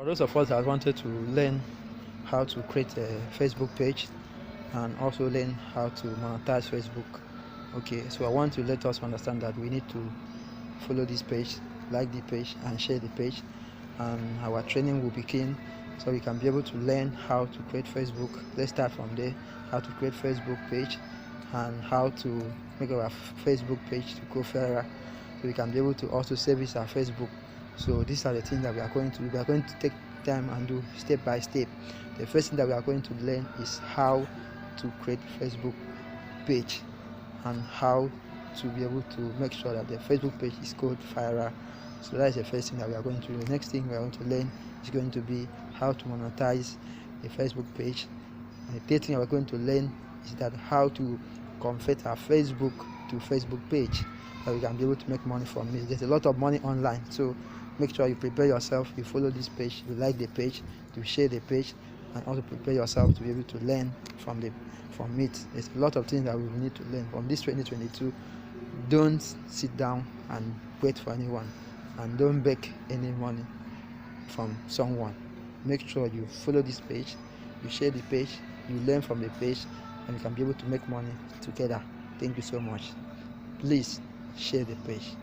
For those of us that wanted to learn how to create a Facebook page and also learn how to monetize Facebook, okay, so I want to let us understand that we need to follow this page, like the page and share the page, and our training will begin so we can be able to learn how to create Facebook. Let's start from there, how to create Facebook page and how to make our Facebook page to go viral, so we can be able to also service our Facebook. So these are the things that we are going to do. We are going to take time and do step by step. The first thing that we are going to learn is how to create Facebook page and how to be able to make sure that the Facebook page is called viral. So that is the first thing that we are going to do. The next thing we are going to learn is going to be how to monetize a Facebook page. And the third thing we are going to learn is that how to convert our Facebook to Facebook page, so we can be able to make money from it. There's a lot of money online, so make sure you prepare yourself, you follow this page, you like the page, you share the page, and also prepare yourself to be able to learn from it. There's a lot of things that we will need to learn from this 2022. Don't sit down and wait for anyone, and don't beg any money from someone. Make sure you follow this page, you share the page, you learn from the page, and you can be able to make money together. Thank you so much. Please share the page.